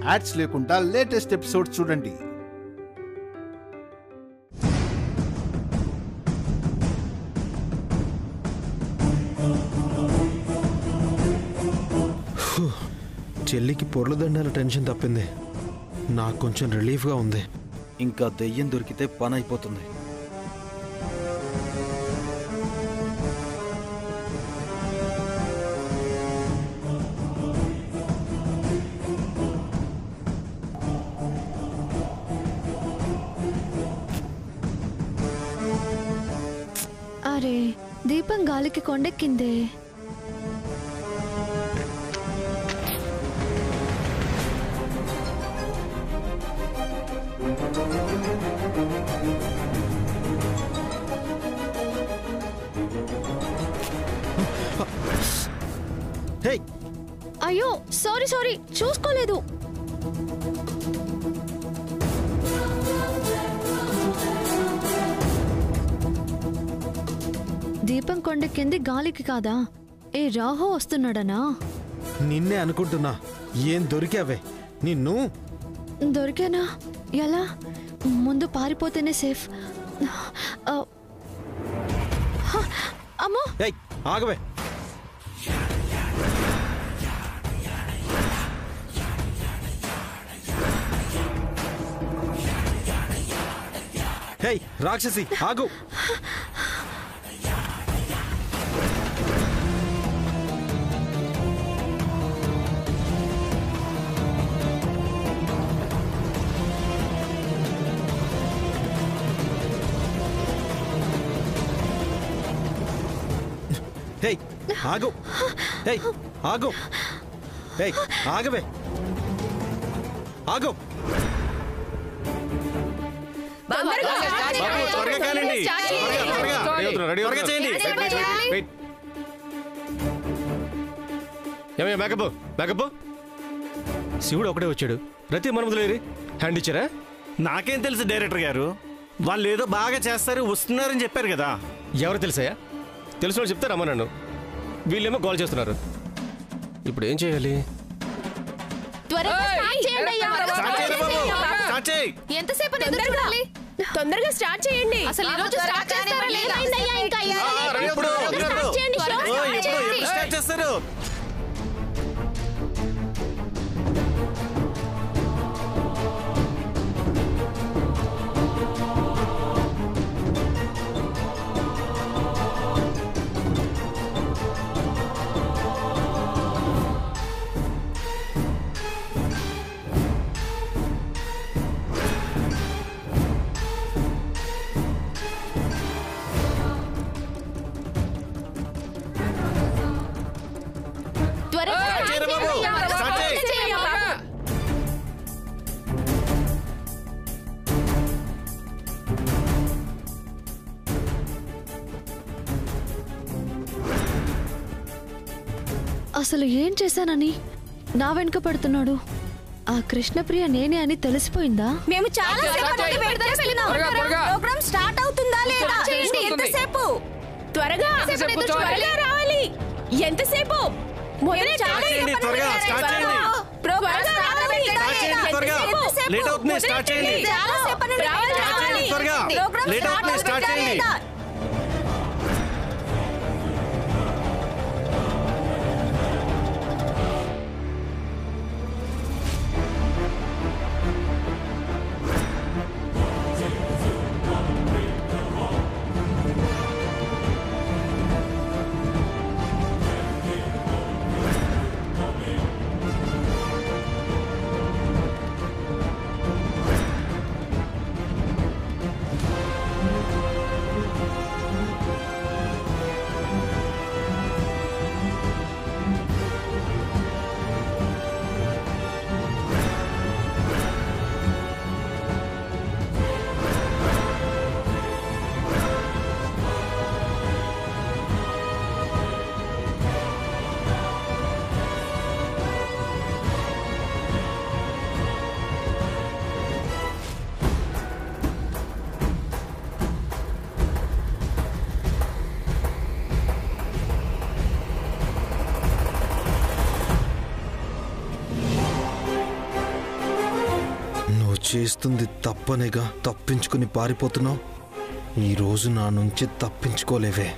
Ads లేకుండా latest episode చూడండి. చెల్లికి పొర్లు దండాల టెన్షన్ తప్పింది. నాకు కొంచెం రిలీఫ్గా ఉంది. ఇంకా దెయ్యం దొరికితే పని అయిపోతుంది. అరే దీపం గాలికి కొండెక్కిందే. అయ్యో సారీ సారీ, చూసుకోలేదు. దీపం కొండెక్కింది గాలికి కాదా? ఏ రాహు వస్తున్నాడనా? నిన్నే అనుకుంటున్నా. ఏం దొరికావే? నిన్ను దొరికానా? ఎలా? ముందు పారిపోతేనే సేఫ్. అమ్మో ఆగవే. హే రాక్షసి ఆగు. హే ఆగు. హే ఆగు. హే ఆగవే. ఆగు. శివుడు ఒకటే వచ్చాడు. రతి మనములేరి హ్యాండ్ ఇచ్చారా? నాకేం తెలుసు డైరెక్టర్ గారు, వాళ్ళు ఏదో బాగా చేస్తారు వస్తున్నారని చెప్పారు కదా. ఎవరు తెలుసాయా? తెలిసిన వాళ్ళు చెప్తారు అమ్మ. నన్ను వీళ్ళేమో గోల్ చేస్తున్నారు. ఇప్పుడు ఏం చేయాలి? ఎంతసేపు తొందరగా స్టార్ట్ చేయండి. అసలు ఈ రోజు స్టార్ట్ చేస్తారా లేదా? ఎప్పుడు స్టార్ట్ చేస్తారు? అసలు ఏం చేశానని నా వెనుక పడుతున్నాడు? ఆ కృష్ణప్రియ నేనే అని తెలిసిపోయిందా? మేము చాలా ప్రోగ్రామ్ స్టార్ట్ అవుతుందా లేదా? ఎంతసేపు? త్వరగా రావాలి. ఎంతసేపు? చేస్తుంది తప్పనేగా తప్పించుకుని పారిపోతున్నావు. ఈరోజు నా నుంచి తప్పించుకోలేవే.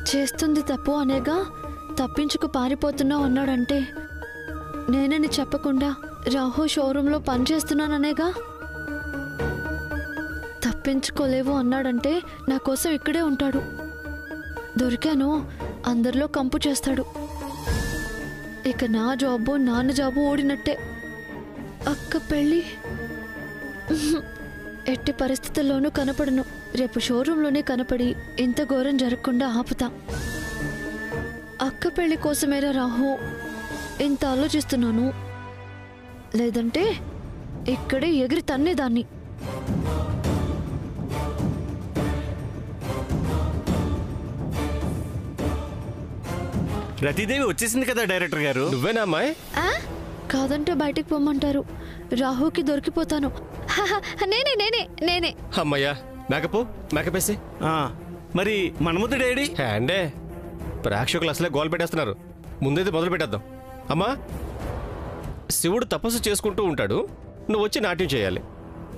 చేస్తుంది తప్పు అనేగా తప్పించుకు పారిపోతున్నావు అన్నాడంటే నేనని చెప్పకుండా రాహు షోరూంలో పనిచేస్తున్నాననేగా. తప్పించుకోలేవు అన్నాడంటే నా కోసం ఇక్కడే ఉంటాడు. దొరికాను అందరిలో కంపు చేస్తాడు. ఇక నా జాబు నాన్న జాబు ఓడినట్టే. అక్క పెళ్ళి ఎట్టి పరిస్థితుల్లోనూ కనపడను. రేపు షోరూంలోనే కనపడి ఇంత ఘోరం జరగకుండా ఆపుతా. అక్క పెళ్లి కోసమేరా రాహు ఇంత ఆలోచిస్తున్నాను. లేదంటే ఇక్కడే ఎగిరి తన్నేదాన్ని. రతీదేవి వచ్చేసింది కదా డైరెక్టర్ గారు. నువ్వేనా అమ్మాయి? కాదంటే బయటికి పొమ్మంటారు. రాహుకి దొరికిపోతాను. నేనే నేనే నేనే. అమ్మయ్యా, మేకప్ వేసి. మరి మన్మధుడు ఏడి? హ్యాండే. ప్రేక్షకులు అసలే గోల్ పెట్టేస్తున్నారు. ముందైతే మొదలు పెట్టేద్దాం. అమ్మా, శివుడు తపస్సు చేసుకుంటూ ఉంటాడు, నువ్వు వచ్చి నాట్యం చేయాలి.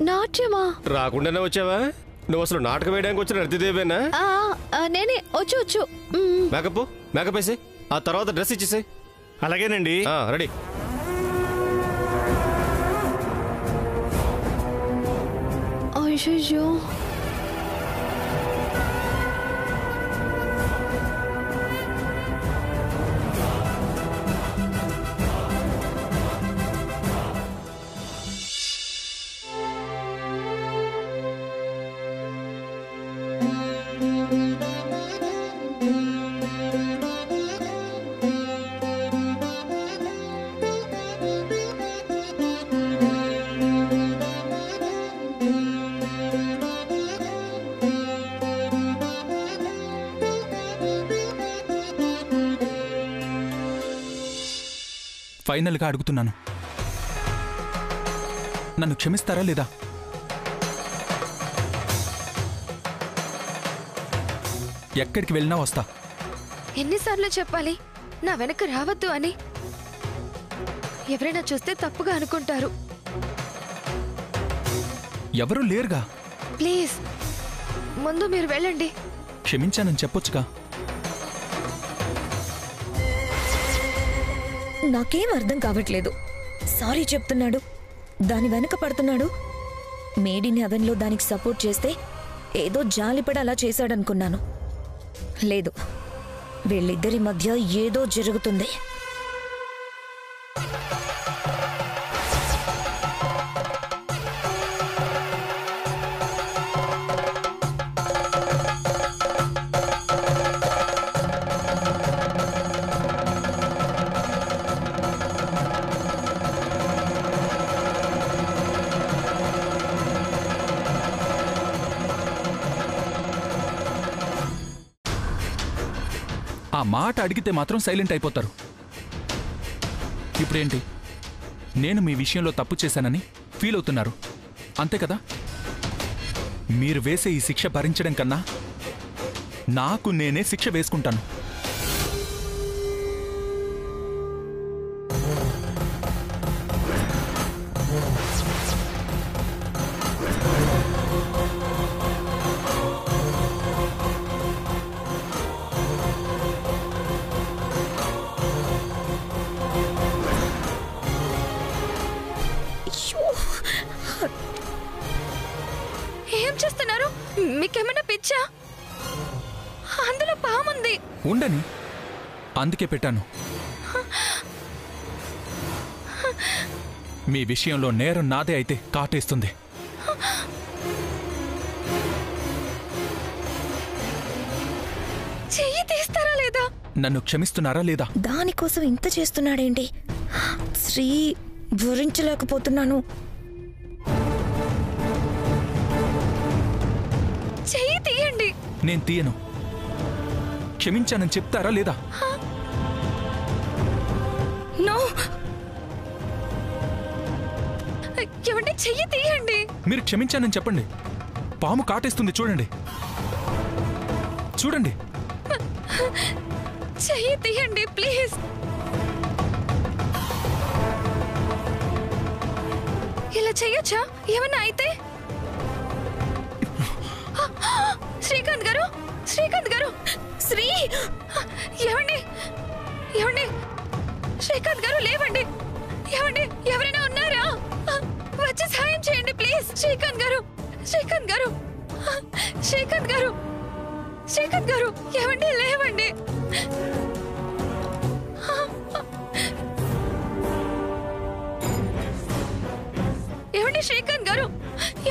నాట్యమా? రాకుండానే వచ్చావా? నువ్వు అసలు నాటకం వేయడానికి వచ్చిన రతిదేవేనా? నేనే. వచ్చు. మేకప్ వేసి ఆ తర్వాత డ్రెస్ ఇచ్చేసాయి. అలాగేనండి. రెడీ. అయ్యో, ఫైనల్గా అడుగుతున్నాను, నన్ను క్షమిస్తారా లేదా? ఎక్కడికి వెళ్ళినా వస్తా. ఎన్నిసార్లు చెప్పాలి నా వెనక రావద్దు అని? ఎవరైనా చూస్తే తప్పుగా అనుకుంటారు. ఎవరూ లేరుగా. ప్లీజ్ ముందు మీరు వెళ్ళండి. క్షమించానని చెప్పొచ్చుగా. నాకేం అర్థం కావట్లేదు. సారీ చెప్తున్నాడు, దాని వెనక పడుతున్నాడు. మేడిని అవెన్లో దానికి సపోర్ట్ చేస్తే ఏదో జాలిపడి అలా చేశాడనుకున్నాను. లేదు, వీళ్ళిద్దరి మధ్య ఏదో జరుగుతుంది. ఆ మాట అడిగితే మాత్రం సైలెంట్ అయిపోతారు. ఇప్పుడేంటి, నేను మీ విషయంలో తప్పు చేశానని ఫీల్ అవుతున్నారు, అంతే కదా? మీరు వేసే ఈ శిక్ష భరించడం కన్నా నాకు నేనే శిక్ష వేసుకుంటాను. ఏం చేస్తున్నారు? మీకేమైనా పిచ్చా? అందులో పాముంది. ఉండని, అందుకే పెట్టాను. మీ విషయంలో నేరం నాదే అయితే కాటేస్తుంది. చెయ్యి తీస్తారా లేదా? నన్ను క్షమిస్తున్నారా లేదా? దానికోసం ఇంత చేస్తున్నాడేంటి? శ్రీ, భరించలేకపోతున్నాను. చెయ్యి తీయండి. నేను తీయను. క్షమించానని చెప్తారా లేదా? నో, ఏమండి చెయ్యి తీయండి. మీరు క్షమించానని చెప్పండి. పాము కాటేస్తుంది చూడండి. చూడండి. చెయ్యి తీయండి ప్లీజ్. ఇలా చెయ్యొచ్చా? ఏమన్నా అయితే? శ్రీకాంత్ గారు, శ్రీకాంత్ గారు, శ్రీ ఏమండి ఏమండి శ్రీకాంత్ గారు లేవండి. ఏమండి ఎవరైనా ఉన్నారా? వచ్చి సాయం చేయండి ప్లీజ్. శ్రీకాంత్ గారు, శ్రీకాంత్ గారు, శ్రీకాంత్ గారు, శ్రీకాంత్ గారు ఏమండి లేవండి. ఏమండి శ్రీకాంత్ గారు,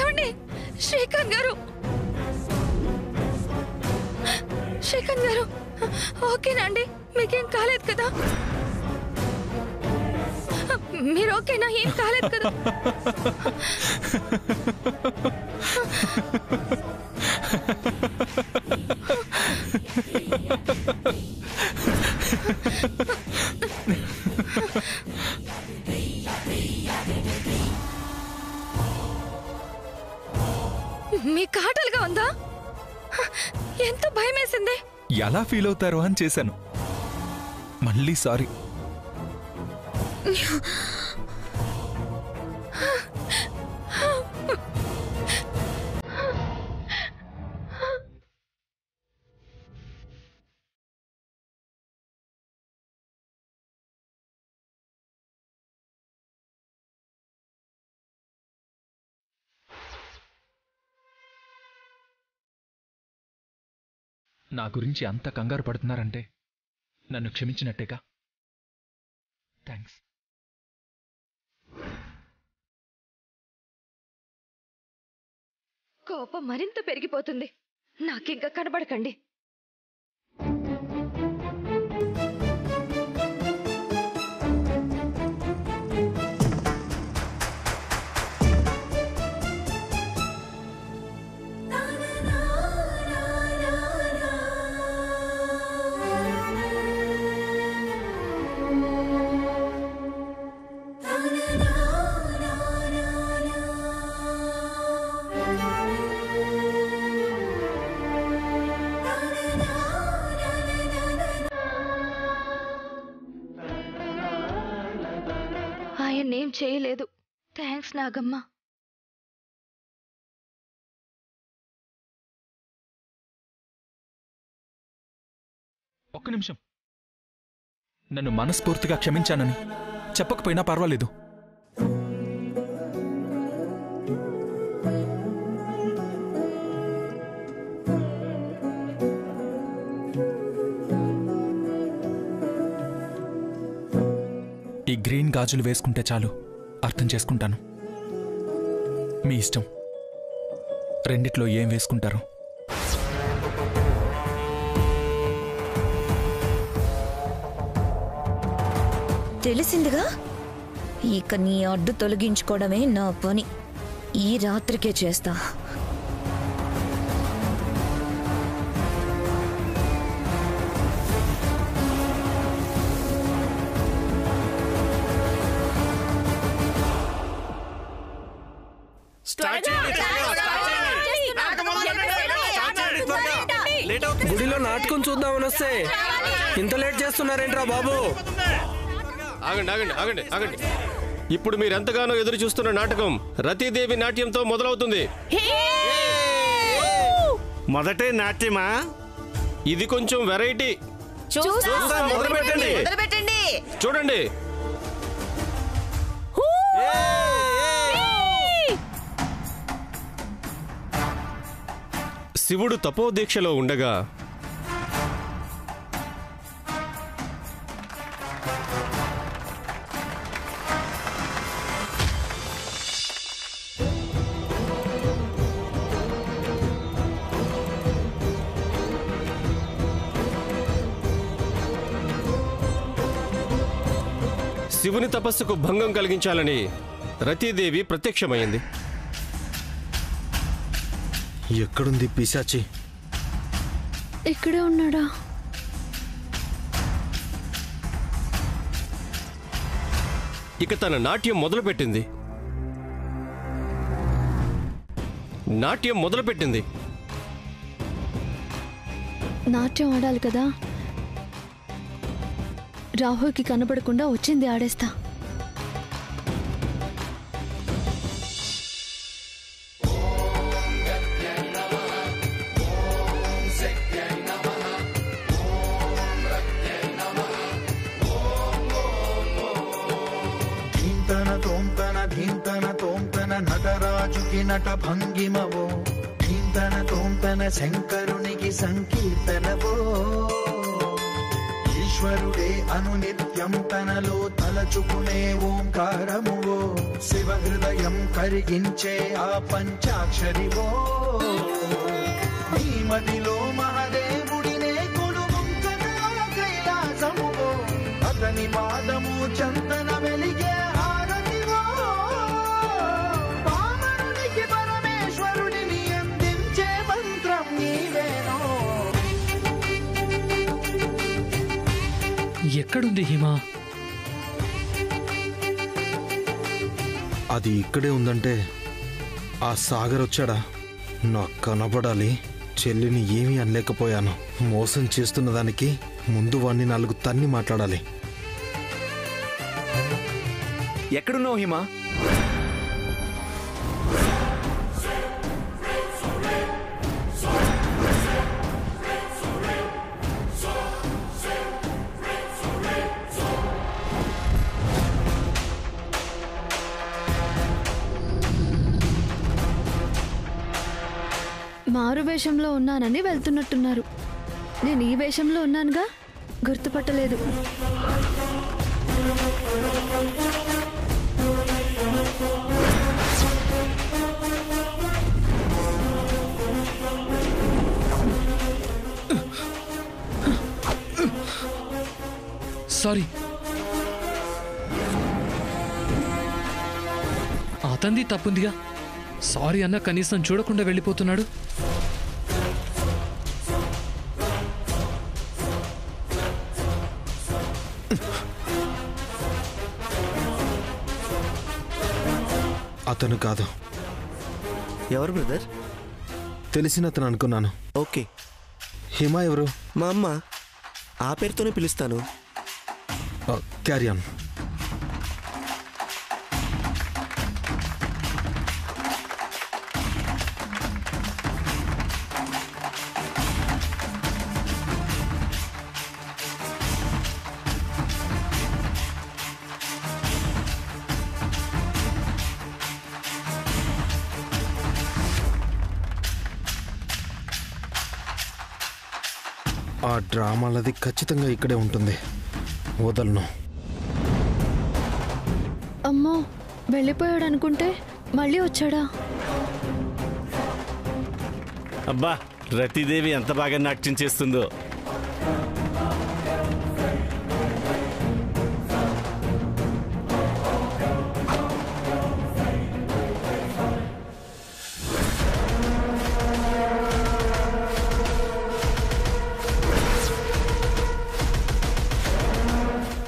ఏమండి శ్రీకాంత్ గారు, శ్రీకాంత్ గారు ఓకేనా అండి? మీకేం కాలేదు కదా? మీరు ఓకేనా? ఏం కాలేదు కదా? మీ కాటలుగా ఉందా? ఎంత భయం వేసింది. ఎలా ఫీల్ అవుతారో అని చేశాను. మళ్ళీ సారీ. నా గురించి అంత కంగారు పడుతున్నారంటే నన్ను క్షమించినట్టేగా. థ్యాంక్స్. కోపం మరింత పెరిగిపోతుంది. నాకింకా కనబడకండి. ఆయన్నేం చేయలేదు. థ్యాంక్స్ నాగమ్మ. ఒక్క నిమిషం. నన్ను మనస్ఫూర్తిగా క్షమించానని చెప్పకపోయినా పర్వాలేదు. ఈ గ్రీన్ గాజులు వేసుకుంటే చాలు, అర్థం చేసుకుంటాను. మీ ఇష్టం. రెండిట్లో ఏం వేసుకుంటారు? తెలిసిందిగా, ఇక నీ అడ్డు తొలగించుకోవడమే నా పని. ఈ రాత్రికే చేస్తా. గుడిలో నాటకం చూద్దామని వస్తే ఇంత లేట్ చేస్తున్నారేంట్రా బాబు? ఆగండి ఆగండి ఆగండి ఆగండి. ఇప్పుడు మీరెంతగానో ఎదురు చూస్తున్న నాటకం రతీదేవి నాట్యంతో మొదలవుతుంది. మొదటే నాట్యమా? ఇది కొంచెం వెరైటీ. మొదలు పెట్టండి. చూడండి. శివుడు తపోదీక్షలో ఉండగా శివుని తపస్సుకు భంగం కలిగించాలని రతీదేవి ప్రత్యక్షమైంది. ఎక్కడుంది పిశాచి? ఇక్కడే ఉన్నాడా? ఇక తన నాట్యం మొదలుపెట్టింది. నాట్యం మొదలుపెట్టింది. నాట్యం ఆడాలి కదా, రాహుల్కి కనబడకుండా వచ్చింది ఆడేస్తా. నటరాజుకి నట భంగిమవో, చింతన తోంతన శంకరునికి సంకీర్తనవో. ఈశ్వరుడే అనునిత్యం తనలో తలచుకునే ఓంకారమువో, శివ హృదయం కరిగించే ఆ పంచాక్షరివో. ఈ మదిలో మహాదేవుడినే కొలువుంచగా కైలాసమువో, అతని పాదము చందన వెలిగే హారతివో. పామరునికి పరమేశ్వరుడిని అందించే మంత్రం నీవేనో. ఎక్కడుంది హిమ? అది ఇక్కడే ఉందంటే ఆ సాగర్ వచ్చాడా? నాకు కనబడాలి. చెల్లిని ఏమీ అనలేకపోయాను. మోసం చేస్తున్న దానికి ముందు వాణ్ణి 4 తన్ని మాట్లాడాలి. ఎక్కడున్నావు హిమ? మారు వేషంలో ఉన్నానని వెళ్తున్నట్టున్నారు. నేను ఈ వేషంలో ఉన్నానుగా, గుర్తుపట్టలేదు. సారీ, అతంది తప్పుందిగా. సారీ అన్న కనీసం చూడకుండా వెళ్ళిపోతున్నాడు. అతను కాదు. ఎవరు బ్రదర్? తెలిసిన అతను అనుకున్నాను. ఓకే. హిమ ఎవరు? మా అమ్మ. ఆ పేరుతోనే పిలుస్తాను. Carry on. ఆ డ్రామాలది ఖచ్చితంగా ఇక్కడే ఉంటుంది. వదలను. అమ్మో, వెళ్ళిపోయాడు అనుకుంటే మళ్ళీ వచ్చాడా? అబ్బా, రతీదేవి ఎంత బాగా నాట్యం చేస్తుందో.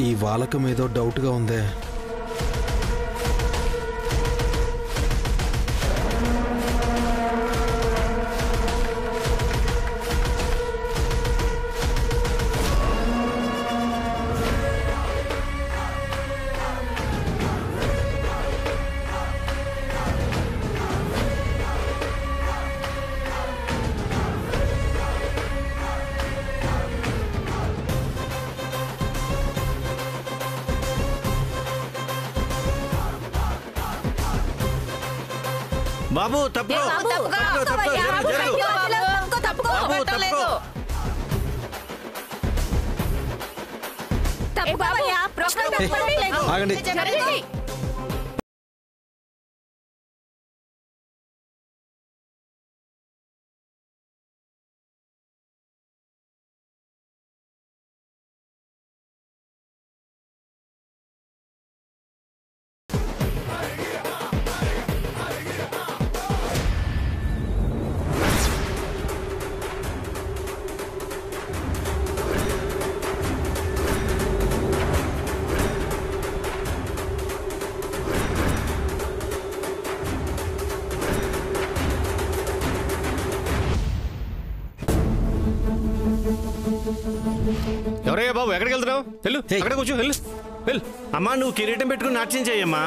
ఈ వాలకం ఏదో డౌట్గా ఉందే. బాబు తప్పు. ఆగండి. బాబు ఎక్కడికి వెళ్తున్నావు? వెళ్ళు, అక్కడ కూర్చో, వెళ్ళు వెళ్ళు. అమ్మా నువ్వు కిరీటం పెట్టుకుని నాట్యం చేయమ్మా.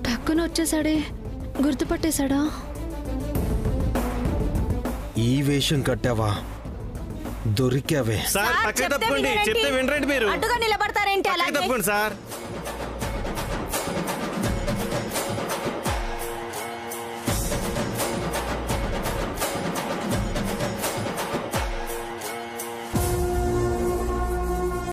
టక్కున వచ్చేసాడే, గుర్తుపట్టేశాడా? ఈ వేషం కట్టావా? దొరికావే. సార్ పక్కకి తప్పుకోండి, చెప్తే వినరండి మీరు. నిలబడతారేంటి? తప్పుకోండి సార్.